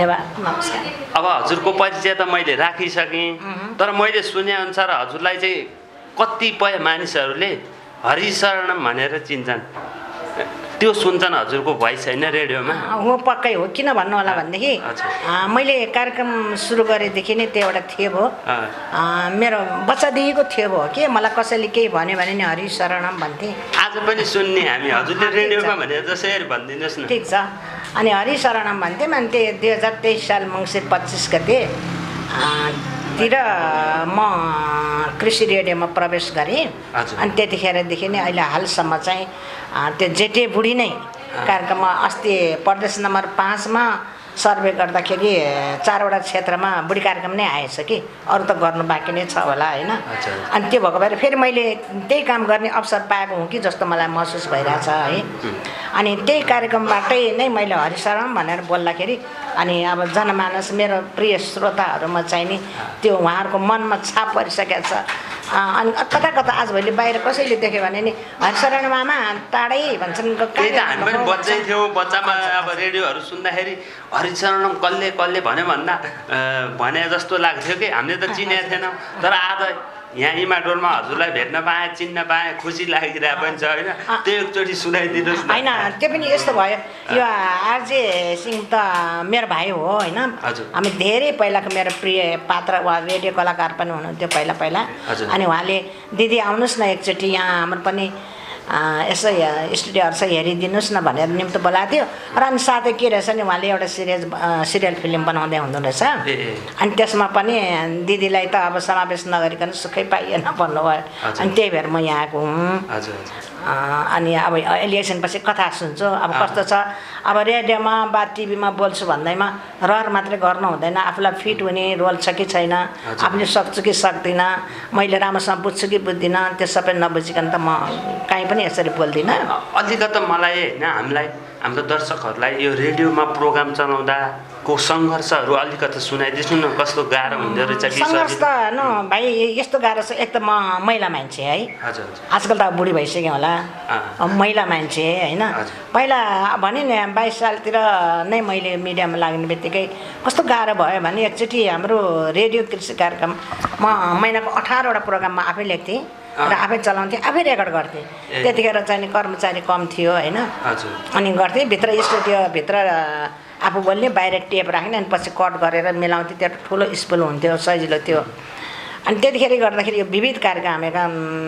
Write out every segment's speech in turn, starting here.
धन्यवाद, नमस्कार। अब हजुरको परिचय त मैले राखिसकेँ, तर मैले सुनेअनुसार हजुरलाई चाहिँ कतिपय मानिसहरूले हरिशरणम भनेर चिन्छन्, त्यो सुन्छन् हजुरको भोइस होइन रेडियोमा? हो, पक्कै हो। किन भन्नु होला भनेदेखि मैले कार्यक्रम सुरु गरेदेखि नै त्यो एउटा थेब हो, मेरो बच्चादेखिको थेब हो कि मलाई कसैले केही भन्यो भने नि हरिशरणम भन्थे। आज पनि सुन्ने हामी, हजुरले रेडियोमा भनेर जसरी भनिदिनुहोस् न। ठिक छ। अनि हरिशरणम भन्थेँ। अनि 2023 साल मङ्सिर 25 गते तिर म कृषि रेडियोमा प्रवेश गरेँ। अनि त्यतिखेरदेखि नै अहिले हालसम्म चाहिँ त्यो जेठे बुढी नै कार्यक्रममा, अस्ति प्रदेश नम्बर 5 मा सर्वे गर्दाखेरि 4वटा क्षेत्रमा बुढी कार्यक्रम नै आएछ कि, अरू त गर्नु बाँकी नै छ होला होइन। अनि त्यो भएको भएर फेरि मैले त्यही काम गर्ने अवसर पाएको हुँ कि जस्तो मलाई महसुस भइरहेछ है। अनि त्यही कार्यक्रमबाटै नै मैले हरिशरणम भनेर बोल्दाखेरि अनि अब जनमानस, मेरो प्रिय श्रोताहरूमा चाहिँ नि त्यो उहाँहरूको मनमा छाप परिसकेको छ। अनि कता कता आजभोलि बाहिर कसैले देख्यो भने नि हरिशरणम मामा टाढै भन्छन्। त्यही त, हामी पनि बच्चै थियौँ, बच्चामा अब रेडियोहरू सुन्दाखेरि हरिशरणम कसले कसले भन्यो भन्दा भने जस्तो लाग्थ्यो कि हामीले त चिनेको थिएनौँ। तर आज यहाँ इमाडोरमा हजुरलाई भेट्न पाएँ, चिन्न पाएँ, खुसी लागिरहेको पनि छ होइन। त्यो एकचोटि सुनाइदिनुहोस् न। होइन, त्यो पनि यस्तो भयो, यो आरजे सिंह त मेरो भाइ हो होइन। हामी धेरै पहिलाको मेरो प्रिय पात्र, उहाँ रेडियो कलाकार पनि हुनुहुन्थ्यो पहिला। अनि उहाँले दिदी आउनुहोस् न एकचोटि यहाँ हाम्रो पनि यसो स्टुडियोहरू छ हेरिदिनुहोस् न भनेर निम्तो बोलाएको थियो। र अनि साथै के रहेछ नि, उहाँले एउटा सिरियल फिल्म बनाउँदै हुँदो रहेछ। अनि त्यसमा पनि दिदीलाई त अब समावेश नगरिकन सुखै पाइएन भन्नुभयो। अनि त्यही भएर म यहाँ आएको हुँ। अनि अब अहिले एकछिनपछि कथा सुन्छु। अब कस्तो छ, अब रेडियोमा वा टिभीमा बोल्छु भन्दैमा रहर मात्रै गर्नु हुँदैन, आफूलाई फिट हुने रोल छ कि छैन, आफूले सक्छु कि सक्दिनँ, मैले राम्रोसँग बुझ्छु कि बुझ्दिनँ, त्यो सबै नबुझिकन त म काहीँ पनि यसरी बोल्दिनँ। अलिकति मलाई होइन, हामीलाई, हाम्रो दर्शकहरूलाई यो रेडियोमा प्रोग्राम चलाउँदाको सङ्घर्षहरू अलिकति सुनाइदिन्छु न, कस्तो गाह्रो हुँदो रहेछ कि? सङ्घर्ष त न भाइ यस्तो गाह्रो छ। एक त म महिला मान्छे है, आजकल त बुढी भइसक्यो होला, महिला मान्छे होइन। पहिला भने नि 22 सालतिर नै मैले मिडियामा लाग्ने बित्तिकै कस्तो गाह्रो भयो भने एकचोटि हाम्रो रेडियो कृषि कार्यक्रम म महिनाको 18वटा प्रोग्राममा आफै लेख्थेँ र आफै चलाउँथेँ, आफै रेकर्ड गर्थेँ। त्यतिखेर चाहिँ कर्मचारी कम थियो होइन। अनि गर्थेँ भित्र स्टुडियोभित्र आफू बोल्ने, बाहिर टेप राख्ने, अनि पछि कट गरेर मिलाउँथेँ। त्यो ठुलो स्पुल हुन्थ्यो, सजिलो थियो। अनि त्यतिखेर गर्दाखेरि यो विविध कार्यक्रम, हामीका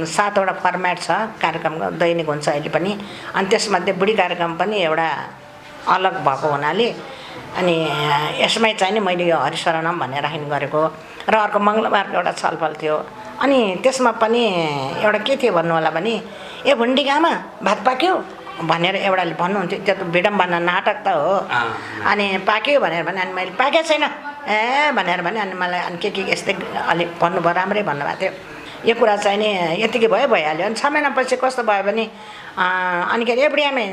7वटा फर्मेट छ कार्यक्रमको, दैनिक हुन्छ अहिले पनि। अनि त्यसमध्ये बुढी कार्यक्रम पनि एउटा अलग भएको हुनाले अनि यसमै चाहिँ नि मैले यो हरिशरणम भनेर राख्ने गरेको। र अर्को मङ्गलबारको एउटा छलफल थियो। अनि त्यसमा पनि एउटा के थियो भन्नु होला भने, ए भुन्डीगामा भात पाक्यो भनेर एउटाले भन्नुहुन्थ्यो। त्यो त विडम्बना नाटक त हो। अनि पाक्यो भनेर भने, अनि मैले पाकेको छैन भनेर भने, अनि मलाई अनि के यस्तै अलिक भन्नुभयो, राम्रै भन्नुभएको थियो। यो कुरा चाहिँ नि यतिकै भइहाल्यो। अनि 6 महिनापछि कस्तो भयो भने अनि के अरे, बुढियामे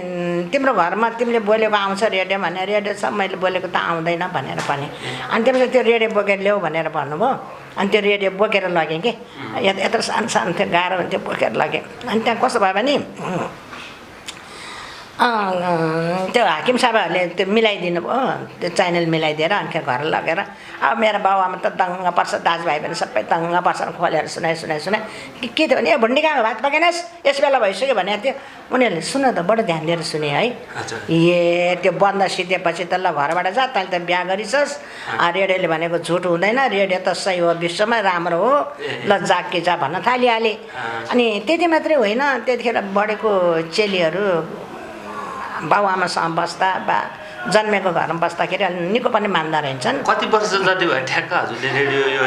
तिम्रो घरमा तिमीले बोलेको आउँछ रेडियो भने, रेडियो छ, मैले बोलेको त आउँदैन भनेर भने। अनि त्यसपछि त्यो रेडियो बोकेर ल्याऊ भनेर भन्नुभयो। अनि त्यो रेडियो बोकेर लगेँ कि, यत्रो सानो सानो थियो, गाह्रो हुन्थ्यो, बोकेर लगेँ। अनि त्यहाँ कस्तो भयो भने त्यो हाकिम साहबहरूले त्यो मिलाइदिनु भयो, त्यो च्यानल मिलाइदिएर अनि घर लगेर अब मेरो बाबुआमा त दङ्ग पर्छ, दाजुभाइ पनि सबै दङ्ग पर्छ। खोलेर सुनाए के थियो भने, ए भुन्डीगामा भात पाकेनस् यस बेला भइसक्यो भनेको थियो। उनीहरूले सुन त बडो ध्यान दिएर सुने है। ए त्यो बन्द सिधेपछि त ल घरबाट जा, तैँले त बिहा गरिछस्, रेडियोले भनेको झुट हुँदैन, रेडियो त सही हो, विश्वमा राम्रो हो, ल जाग कि जा भन्न थालिहालेँ। अनि त्यति मात्रै होइन, त्यतिखेर बढेको चेलीहरू बाबुआमासँग बस्दा बा जन्मेको घरमा बस्दाखेरि अलि निको पनि मान्दा रहेछन्। कति वर्ष जति भयो ठ्याक्क हजुरले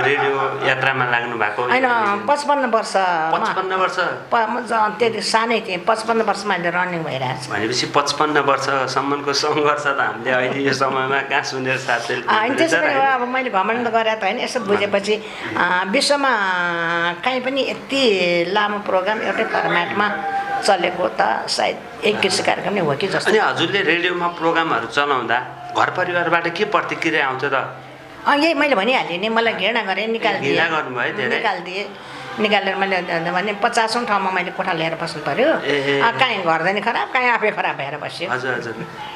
रेडियो यात्रामा लाग्नु भएको? होइन 55 वर्ष। 55 वर्ष? त्यति सानै थिएँ, 55 वर्षमा अहिले रनिङ भइरहेको छ। भनेपछि 55 वर्षसम्मको सङ्घर्ष त हामीले अहिले यो समयमा कहाँ सुनेर साथै? होइन त्यसो पनि अब मैले घमण्ड गरेर त होइन, यसो बुझेपछि विश्वमा कहीँ पनि यति लामो प्रोग्राम एउटै फर्मेटमा चलेको त सायद एक कृषि कार्यक्रम नै हो कि जस्तो। अनि हजुरले रेडियोमा प्रोग्रामहरू चलाउँदा घर परिवारबाट के प्रतिक्रिया आउँछ त? यही मैले भनिहालेँ नि, मलाई घृणा गरेँ, निकालिदिएँ। घृणा गर्नुभयो धेरै? निकालिदिएँ। निकालेर मैले भने 50औं ठाउँमा मैले कोठा लिएर बस्नु पर्यो कहीँ घरदैन खराब कहीँ आफै खराब भएर बस्यो हजुर हजुर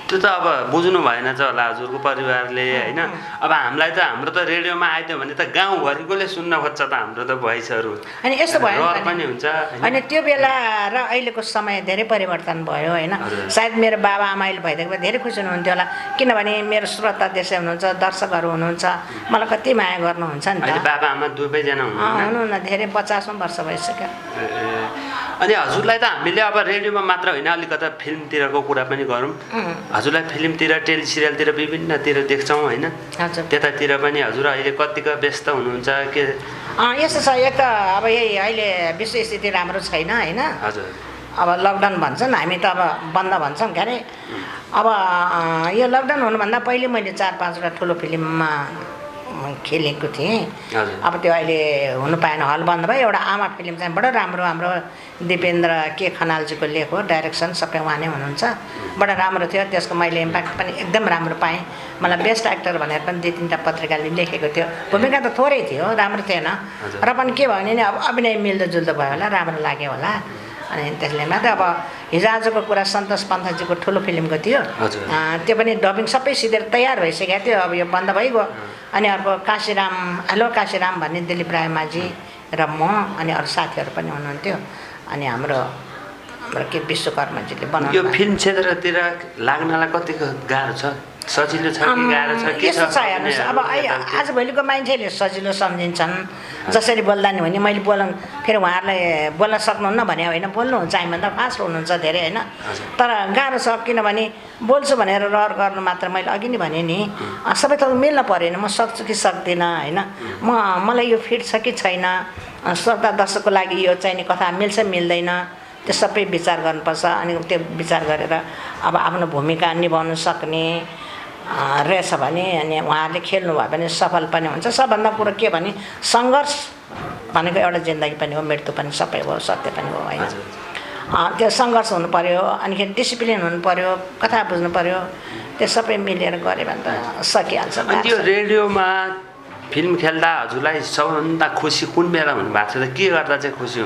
त्यो त अब बुझ्नु भएन चाहिँ होला हजुरको परिवारले होइन अब हामीलाई त हाम्रो त रेडियोमा आइदियो भने त गाउँभरिकोले सुन्न खोज्छ त हाम्रो त भोइसहरू अनि यस्तो भयो पनि हुन्छ अनि त्यो बेला र अहिलेको समय धेरै परिवर्तन भयो होइन सायद मेरो बाबा आमाले भइदिएको भए धेरै खुसी हुनुहुन्थ्यो होला किनभने मेरो श्रोता त्यसै हुनुहुन्छ दर्शकहरू हुनुहुन्छ मलाई कति माया गर्नुहुन्छ नि त बाबा आमा दुवैजना हुनुहुन्न धेरै 50औं वर्ष भइसक्यो अनि हजुरलाई त हामीले अब रेडियोमा मात्र होइन अलिकता फिल्मतिरको कुरा पनि गरौँ हजुरलाई फिल्मतिर टेलिसिरियलतिर विभिन्नतिर देख्छौँ होइन त्यतातिर पनि हजुर अहिले कतिको व्यस्त हुनुहुन्छ के यस्तो छ एक त अब यही अहिले विश्व स्थिति राम्रो छैन होइन हजुर अब लकडाउन भन्छन् हामी त अब बन्द भन्छौँ के अरे अब यो लकडाउन हुनुभन्दा पहिले मैले 4-5वटा ठुलो फिल्ममा खेलेको थिएँ अब त्यो अहिले हुनु पाएन हल बन्द भयो एउटा आमा फिल्म चाहिँ बडो राम्रो हाम्रो दिपेन्द्र के खनालजीको लेख हो डाइरेक्सन सबै उहाँ नै हुनुहुन्छ बडो राम्रो थियो त्यसको मैले इम्प्याक्ट पनि एकदम राम्रो पाएँ मलाई बेस्ट एक्टर भनेर पनि 2-3टा पत्रिकाले लेखेको थियो भूमिका त थोरै थियो राम्रो थिएन र पनि के भयो भने अब अभिनय मिल्दोजुल्दो भयो होला राम्रो लाग्यो होला अनि त्यसले मात्र अब हिजोआजको कुरा सन्तोष पन्थजीको ठुलो फिल्मको थियो त्यो पनि डबिङ सबै सिधै तयार भइसकेको थियो अब यो बन्द भइगयो अनि अर्को काशीराम हेलो काशीराम भन्ने दिलीप रायमाझी र म अनि अरू साथीहरू पनि हुनुहुन्थ्यो अनि हाम्रो के विश्वकर्माजीले बनाउनु यो फिल्म क्षेत्रतिर लाग्नलाई कतिको गाह्रो छ सजिलो छ कि गाह्रो छ के छ हेर्नुहोस् अब आजभोलिको मान्छेले सजिलो सम्झिन्छन् जसरी बोल्दा नि भने मैले फेरि उहाँहरूलाई बोल्न सक्नुहुन्न भने होइन बोल्नुहुन्छ हामीभन्दा फास्ट हुनुहुन्छ धेरै होइन तर गाह्रो छ किनभने बोल्छु भनेर रहर गर्नु मात्र मैले अघि नै भने नि सबै थोक मिल्न परेन म सक्छु कि सक्दिनँ होइन मलाई यो फिट छ कि छैन श्रोता दर्शकको लागि यो चाहिने कथा मिल्छ मिल्दैन त्यो सबै विचार गर्नुपर्छ अनि त्यो विचार गरेर अब आफ्नो भूमिका निभाउन सक्ने रहेछ भने अनि उहाँहरूले खेल्नुभयो भने सफल पनि हुन्छ सबभन्दा कुरो के भने सङ्घर्ष भनेको एउटा जिन्दगी पनि हो मृत्यु पनि सबै हो सत्य पनि हो होइन त्यो सङ्घर्ष हुनु पर्यो अनिखेरि डिसिप्लिन हुनु पर्यो कथा बुझ्नु पर्यो त्यो सबै मिलेर गऱ्यो भने त सकिहाल्छ त्यो रेडियोमा फिल्म खेल्दा हजुरलाई सबभन्दा खुसी कुन बेला हुनुभएको छ त के गर्दा चाहिँ खुसी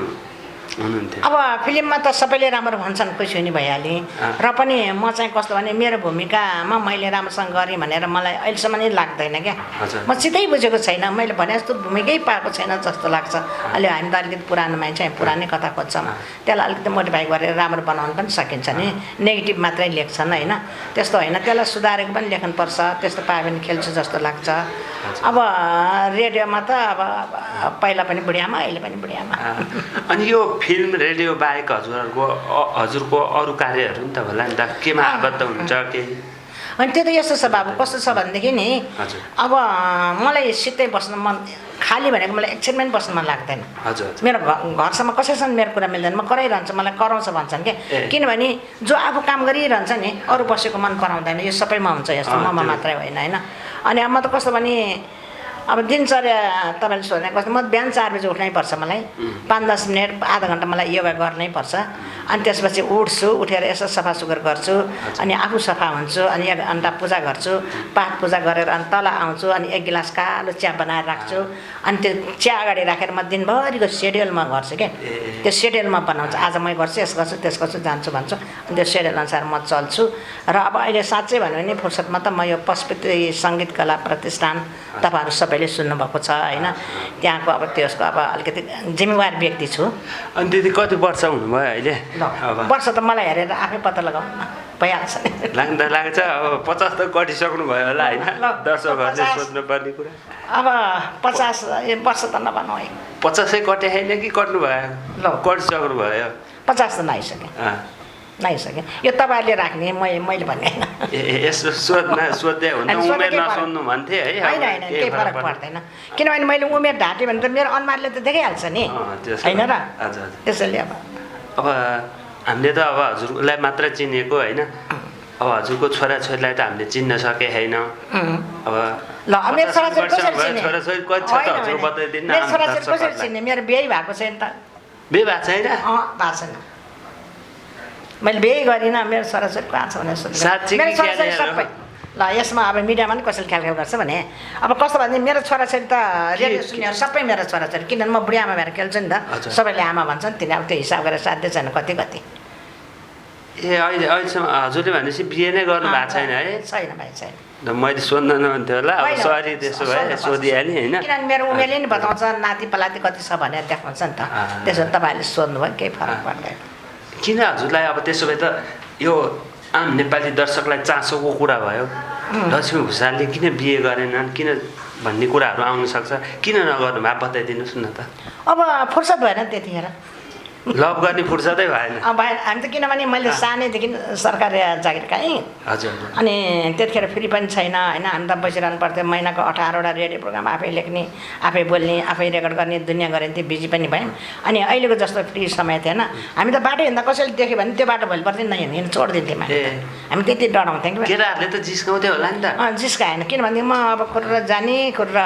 हुनुहुन्थ्यो अब फिल्ममा त सबैले राम्रो भन्छन् खुसी हुने भइहालेँ र पनि म चाहिँ कस्तो भने मेरो भूमिकामा मैले राम्रोसँग गरेँ भनेर मलाई अहिलेसम्म नै लाग्दैन क्या म सिधै बुझेको छैन मैले भने जस्तो भूमिकै पाएको छैन जस्तो लाग्छ अहिले हामी त अलिकति पुरानो मान्छे पुरानै कथा खोज्छौँ त्यसलाई अलिकति मोटिफाई गरेर राम्रो बनाउनु पनि सकिन्छ नि नेगेटिभ मात्रै लेख्छन् होइन त्यस्तो होइन त्यसलाई सुधारेको पनि लेख्नुपर्छ त्यस्तो पायो भने खेल्छु जस्तो लाग्छ अब रेडियोमा त अब पहिला पनि बुढियामा अहिले पनि बुढियामा अनि यो फिल्म रेडियो बाहेक हजुरको अरू कार्यहरू नि त होला नि त केमा आबद्ध हुन्छ केही अनि त्यो त यस्तो छ बाबु कस्तो छ भनेदेखि नि अब मलाई सिधै बस्न मन खाली भनेको मलाई एकछिन पनि बस्न मन लाग्दैन मेरो घरसम्म कसैसँग मेरो कुरा मिल्दैन म कराइरहन्छ मलाई कराउँछ भन्छन् क्या किनभने जो आफू काम गरिरहन्छ नि अरू बसेको मन पराउँदैन यो सबैमा हुन्छ यस्तो ममा मात्रै होइन होइन अनि अब म त कस्तो भने अब दिनचर्या तपाईँले सोध्ने कस्तो म बिहान 4 बजे उठ्नै पर्छ मलाई 5-10 मिनट आधा घन्टा मलाई योगा गर्नै पर्छ अनि त्यसपछि उठ्छु उठेर यसो सफा सुग्घर गर्छु अनि आफू सफा हुन्छु अनि 1 घन्टा पूजा गर्छु पाठ पूजा गरेर अनि तल आउँछु अनि 1 गिलास कालो चिया बनाएर राख्छु अनि त्यो चिया अगाडि राखेर म दिनभरिको सेड्युलमा गर्छु क्या त्यो सेड्युलमा बनाउँछु आज म गर्छु यस गर्छु त्यस गर्छु जान्छु भन्छु अनि त्यो सेड्युल अनुसार म चल्छु र अब अहिले साँच्चै भन्यो भने फुर्सदमा त म यो पशुपति सङ्गीत कला प्रतिष्ठान तपाईँहरू सबैले सुन्नुभएको छ होइन त्यहाँको अब त्यसको अब अलिकति जिम्मेवार व्यक्ति छु अनि दिदी कति वर्ष हुनुभयो अहिले वर्ष त मलाई हेरेर आफै पत्ता लगाउनु भइहाल्छ लाग्दा लाग्छ अब 50 त कटिसक्नु भयो होला होइन दर्शकहरूले सोच्नुपर्ने कुरा अब 50 वर्ष त नभनौँ है 50 कटे होइन कि कट्नु भयो कटिसक्नु भयो 50 त नआइसके यो तपाईँहरूले राख्ने मैले भन्ने होइन यसो सोध्दै हुन्छ उमेर नसोध्नु भन्थे है होइन केही फरक पर्दैन किनभने मैले उमेर ढाँटेँ भने त मेरो अनुहारले त देखाइहाल्छ नि होइन र त्यसैले अब हामीले त अब हजुरलाई मात्र चिनेको होइन अब हजुरको छोराछोरीलाई त हामीले चिन्न सके छैन अब ल मेरो छोराछोरी छोराछोरी कति छ त हजुर बताइदिनु मेरो छोराछोरी कसरी चिन्ने मेरो बिहे भएको छैन त बिहे भएको छैन भएको छैन मैले बिहे गरिनँ मेरो छोराछोरी कहाँ छ भनेर सोध्नु मेरो छोराछोरी सबै ल यसमा अब मिडियामा पनि कसैले ख्याल गर्छ भने अब कस्तो भने मेरो छोराछोरी त रेडियो सुन्नेहरू सबै मेरो छोराछोरी किनभने म बुढी आमा भएर खेल्छु नि त सबैले आमा भन्छन् तिनी अब त्यो हिसाब गरेर साध्य छैन कति कति ए अहिलेसम्म हजुरले भनेपछि बिहे नै गर्नु भएको छैन है छैन भाइ छैन मैले सोध्न नहुन्थ्यो होला अब सरी त्यसो भए सोधिहालेँ होइन किनभने मेरो उमेरले नि बताउँछ नाति पलाती कति छ भनेर देखाउँछ नि त त्यसो तपाईँहरूले सोध्नुभयो केही फरक पर्दैन किन हजुरलाई अब त्यसो भए त यो आम नेपाली दर्शकलाई चासोको कुरा भयो लक्ष्मी भुसालले किन बिहे गरेनन् किन भन्ने कुराहरू आउन सक्छ किन नगर्नु भए बताइदिनुहोस् न त अब फुर्सद भएन त्यतिखेर लभ गर्ने फुर्सदै भएन भएन हामी त किनभने मैले सानैदेखि सरकारी जागिर खाएँ हजुर अनि त्यतिखेर फ्री पनि छैन होइन हामी त बसिरहनु पर्थ्यो महिनाको 18वटा रेडियो प्रोग्राम आफै लेख्ने आफै बोल्ने आफै रेकर्ड गर्ने दुनियाँ गरेन्थ्यो बिजी पनि भयौँ अनि अहिलेको जस्तो फ्री समय थिएन हामी त बाटो हिँड्दा कसैले देख्यो भने त्यो बाटो भोलिपर्छ नहिँड्नु छोडिदिन्थ्यौँ हामी त्यति डराउँथ्यौँ कि केटाहरूले त जिस्काउँथ्यो होला नि त जिस्काएन किनभने म अब खुर्र जाने खुर्र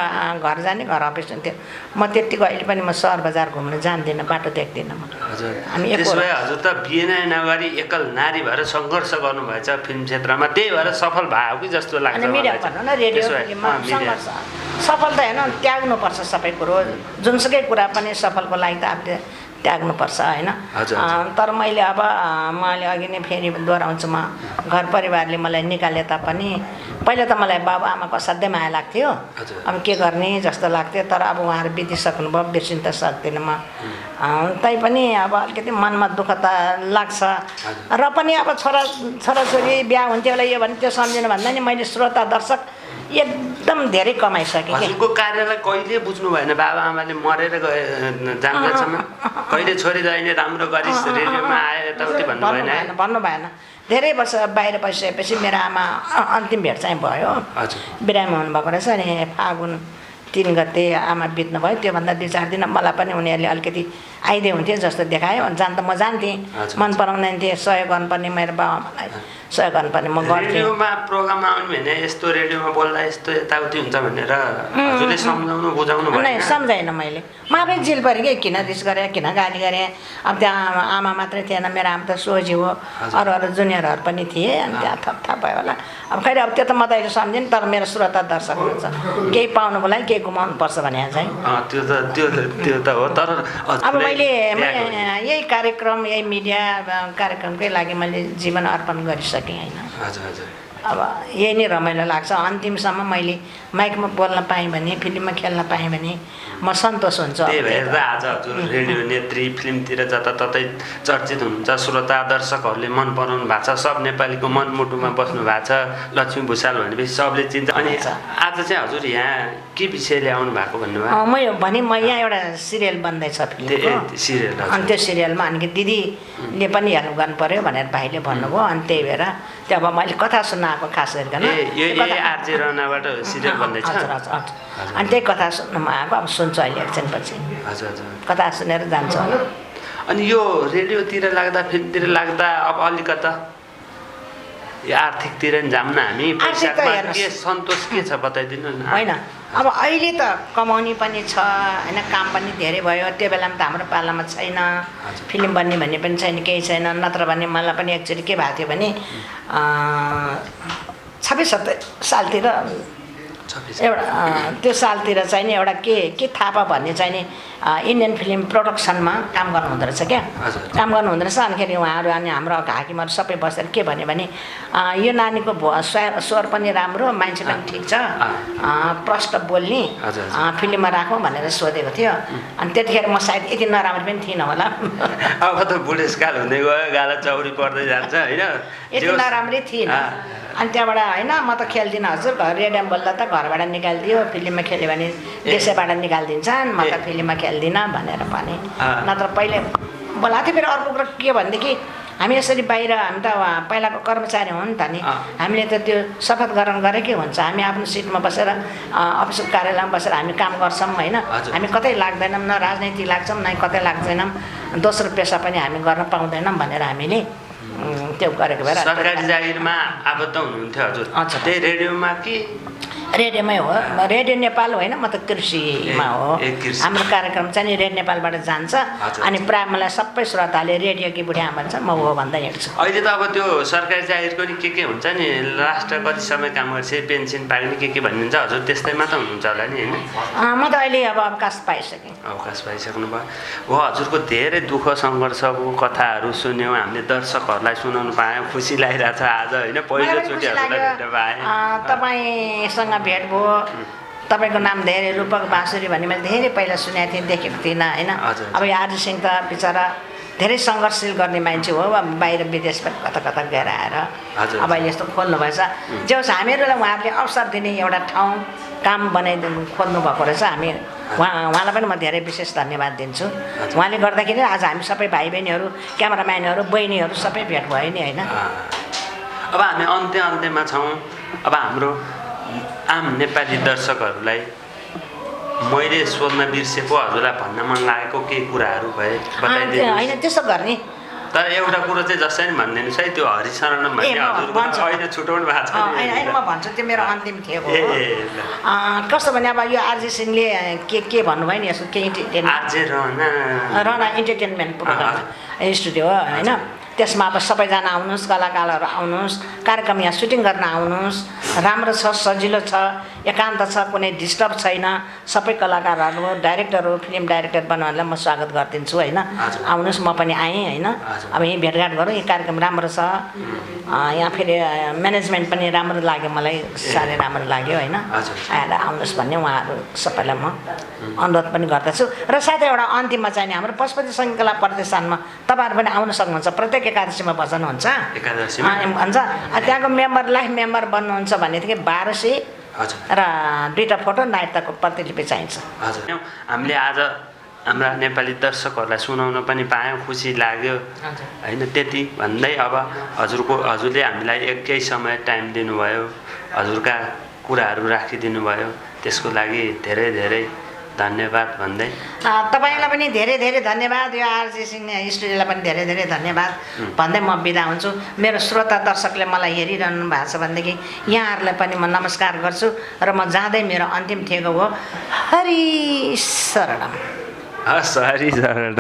घर जाने घर अफिस हुन्थ्यो म त्यतिको अहिले पनि म सहर बजार घुम्न जान्दिनँ बाटो देख्दिनँ म हजुर त्यसो भए हजुर त बिहे नै नगरी एकल नारी भएर सङ्घर्ष गर्नुभएछ फिल्म क्षेत्रमा त्यही भएर सफल भयो कि जस्तो लाग्छ मिडिया भनौँ न रेडियो फिल्ममा सङ्घर्ष सफल त हेर्नु त्याग्नुपर्छ सबै कुरो जुनसुकै कुरा पनि सफलको लागि त आफूले त्याग्नुपर्छ होइन तर मैले अब मैले अघि नै फेरि दोहोऱ्याउँछु म घर परिवारले मलाई निकाले तापनि पहिला त मलाई बाबुआमाको असाध्यै माया लाग्थ्यो अब के गर्ने जस्तो लाग्थ्यो तर अब उहाँहरू बितिसक्नुभयो बिर्सिन त सक्दिनँ म तैपनि अब अलिकति मनमा दुःख त लाग्छ र पनि अब छोराछोरी बिहा हुन्थ्यो होला यो भने त्यो सम्झिनु भन्दा नि मैले श्रोता दर्शक एकदम धेरै कमाइसकेँ हजुरको कार्यलाई कहिले बुझ्नु भएन बाबा आमाले मरेर गए जान्दासम्म कहिले छोरी दाइले राम्रो गरिस् रेडियोमा आए यताउति भन्नु भएन धेरै वर्ष बाहिर बसिसकेपछि मेरो आमा अन्तिम भेट चाहिँ भयो बिरामी हुनुभएको रहेछ अनि फागुन 3 गते आमा बित्नु भयो त्योभन्दा 2-4 दिन मलाई पनि उनीहरूले अलिकति आइदिए हुन्थ्यो जस्तो देखायो जान त म जान्थेँ मन पराउँदैन्थेँ सहयोग गर्नुपर्ने मेरो बाबाआमालाई सहयोग गर्नुपर्ने म गर्थेँ रेडियोमा प्रोग्राम आउनु भने यस्तो रेडियोमा बोल्दा यस्तो यताउति हुन्छ भनेर हजुरले सम्झाउनु बुझाउनु भएन नै सम्झाएन मैले म आफै जिल परेँ कि किन रिस गरेँ किन गाली गरेँ अब त्यहाँ आमा मात्रै थिएन मेरो आमा त सोझी हो अरू जुनियरहरू पनि थिए अनि त्यहाँ थप भयो होला अब खैर अब त्यो त म त अहिले सम्झिनँ तर मेरो श्रोता दर्शक हुन्छ केही पाउनुको लागि केही गुमाउनु पर्छ भने चाहिँ त्यो त हो तर अब मैले यही कार्यक्रम यही मिडिया कार्यक्रमकै लागि मैले जीवन अर्पण गरिसकेँ होइन अब यही नै रमाइलो लाग्छ अन्तिमसम्म मैले माइकमा बोल्न पाएँ भने फिल्ममा खेल्न पाएँ भने म सन्तोष हुन्छु त्यही भएर त आज हजुर रेडियो नेत्री फिल्मतिर जताततै चर्चित हुनुहुन्छ श्रोता दर्शकहरूले मन पराउनु भएको छ सब नेपालीको मनमुटुमा बस्नु भएको छ लक्ष्मी भुसाल भनेपछि सबले चिन्छ अनि आज चाहिँ हजुर यहाँ के विषय ल्याउनु भएको भन्नुभयो म यहाँ एउटा सिरियल बन्दैछ फिल्मको सिरियल अनि त्यो सिरियलमा अनि दिदीले पनि हेल्प गर्नु पर्यो भनेर भाइले भन्नुभयो अनि त्यही भएर त्यो अब मैले कथा सुन्न आएको खास गरिकन आरजे रनाबाट सिरियल बन्दैछ अनि त्यही कथा सुन्नमा आएको अब सुन्छु अहिले एकछिनपछि कथा सुनेर जान्छु होला अनि यो रेडियोतिर लाग्दा फिल्मतिर लाग्दा अब अलिकता यो आर्थिकतिर नि जाऊँ न हामी पैसामा के सन्तोष के छ बताइदिनु न होइन अब अहिले त कमाउने पनि छ होइन काम पनि धेरै भयो त्यो बेलामा त हाम्रो पालामा छैन फिल्म बन्ने भन्ने पनि छैन केही छैन नत्र भने मलाई पनि एक्चुअली के भएको थियो भने 26-27 सालतिर एउटा त्यो सालतिर चाहिँ नि एउटा के थाहा पा भन्ने चाहिँ नि इन्डियन फिल्म प्रोडक्सनमा काम गर्नु हुँदो रहेछ क्या काम गर्नु हुँदो रहेछ अनिखेरि उहाँहरू अनि हाम्रो हाकिमहरू सबै बसेर के भन्यो भने यो नानीको स्वर पनि राम्रो मान्छे पनि ठिक छ प्रष्ट बोल्ने फिल्ममा राखौँ भनेर सोधेको थियो अनि त्यतिखेर म सायद यति नराम्रो पनि थिइनँ होला अब त बुढेसकाल हुँदै गयो गाला चौरी पर्दै जान्छ होइन यति नराम्रै थिइनँ अनि त्यहाँबाट होइन म त खेल्दिनँ हजुर रेडियोमा बोल्दा त घरबाट निकालिदियो फिल्ममा खेल्यो भने देशैबाट निकालिदिन्छन् म त फिल्ममा खेल्दिनँ भनेर भने नत्र पहिले बोलाएको थियो फेरि अर्को कुरा के भनेदेखि हामी यसरी बाहिर हामी त पहिलाको कर्मचारी हो नि त नि हामीले त त्यो शपथ ग्रहण गरेकै हुन्छ हामी आफ्नो सिटमा बसेर अफिस कार्यालयमा बसेर हामी काम गर्छौँ होइन हामी कतै लाग्दैनौँ न राजनीति लाग्छौँ न कतै लाग्दैनौँ दोस्रो पेसा पनि हामी गर्न पाउँदैनौँ भनेर हामीले त्यो गरेको भएर सरकारी जागिरमा आबद्ध हुनुहुन्थ्यो हजुर त्यही रेडियोमा कि रेडियोमै हो रेडियो नेपाल होइन म त कृषिमा हो। हाम्रो कार्यक्रम चाहिँ नि रेड नेपालबाट जान्छ अनि प्राय मलाई सबै श्रोताले रेडियोकी बुढी आमा भन्छ म हो भन्दै हिँड्छु। अहिले त अब त्यो सरकारी जागिरको नि के हुन्छ नि लास्ट कति समय काम गर्छ पेन्सन पाउने के भनिन्छ हजुर त्यस्तैमा त हुनुहुन्छ होला नि होइन? म त अहिले अब अवकाश पाइसकेँ। अवकाश पाइसक्नु भयो हो। हजुरको धेरै दुःख सङ्घर्षको कथाहरू सुन्यौँ हामीले दर्शकहरूलाई सुनाउनु पायौँ खुसी लागिरहेछ आज होइन पहिलोचोटि हजुरलाई भेट्न पाएँ। तपाईँसँग भेट भयो तपाईँको नाम धेरै रूपक बाँसुरी भन्ने मैले धेरै पहिला सुनेको थिएँ देखेको थिइनँ होइन। अब यो आरजी सिंह त बिचरा धेरै सङ्घर्षशील गर्ने मान्छे हो बाहिर विदेशमा कता कता गएर आएर अब यस्तो खोल्नुभएछ जे होस् हामीहरूलाई उहाँहरूले अवसर दिने एउटा ठाउँ काम बनाइदिनु खोल्नु भएको रहेछ। हामी उहाँलाई पनि म धेरै विशेष धन्यवाद दिन्छु। उहाँले गर्दाखेरि आज हामी सबै भाइ बहिनीहरू क्यामेराम्यानहरू बहिनीहरू सबै भेट भयो नि होइन। अब हामी अन्त्यमा छौँ। अब हाम्रो आम नेपाली दर्शकहरूलाई मैले सोध्न बिर्सेको हजुरलाई भन्न मन लागेको केही कुराहरू भए बताइदिनु होइन त्यसो गर्ने। तर एउटा कुरो चाहिँ जसरी पनि भनिदिनुहोस् है त्यो हरिशरणम भन्ने हजुरको अहिले छुटाउनु भएको छ होइन म भन्छु त्यो मेरो अन्तिम थियो कस्तो भने अब यो आरजे सिंहले के भन्नुभयो नि यसो केही आरजे रना इन्टरटेनमेन्ट प्रोग्राम स्टुडियो हो होइन। त्यसमा अब सबैजना आउनुहोस् कलाकारहरू आउनुहोस् कार्यक्रम यहाँ सुटिङ गर्न आउनुहोस् राम्रो छ सजिलो छ एकान्त छ कुनै डिस्टर्ब छैन। सबै कलाकारहरू डाइरेक्टरहरू फिल्म डाइरेक्टर बनाउनेलाई म स्वागत गरिदिन्छु होइन। आउनुहोस् म पनि आएँ होइन। अब यहीँ भेटघाट गरौँ यो कार्यक्रम राम्रो छ यहाँ फेरि म्यानेजमेन्ट पनि राम्रो लाग्यो मलाई साह्रै राम्रो लाग्यो होइन। आएर आउनुहोस् भन्ने उहाँहरू सबैलाई म अनुरोध पनि गर्दछु। र साथै एउटा अन्तिममा चाहिँ हाम्रो पशुपति सङ्गीतकला प्रतिष्ठानमा तपाईँहरू पनि आउन सक्नुहुन्छ। प्रत्येक एकादशीमा भजन हुन्छ भन्छ त्यहाँको मेम्बर लाइफ मेम्बर बन्नुहुन्छ भनेदेखि 1200 र 2टा फोटो नायकताको प्रतिलिपि चाहिन्छ। हामीले आज हाम्रा नेपाली दर्शकहरूलाई सुनाउन पनि पायौँ खुसी लाग्यो होइन। त्यति भन्दै अब हजुरले हामीलाई एकै समय टाइम दिनुभयो हजुरका कुराहरू राखिदिनु भयो त्यसको लागि धेरै धेरै धन्यवाद भन्दै तपाईँलाई पनि धेरै धेरै धन्यवाद। यो आरजे सिंह स्टुडियोलाई पनि धेरै धेरै धन्यवाद भन्दै म बिदा हुन्छु। मेरो श्रोता दर्शकले मलाई हेरिरहनु भएको छ भनेदेखि यहाँहरूलाई पनि म नमस्कार गर्छु र म जाँदै मेरो अन्तिम थिएको हो हरि शरणम। हस् हरि शरणम।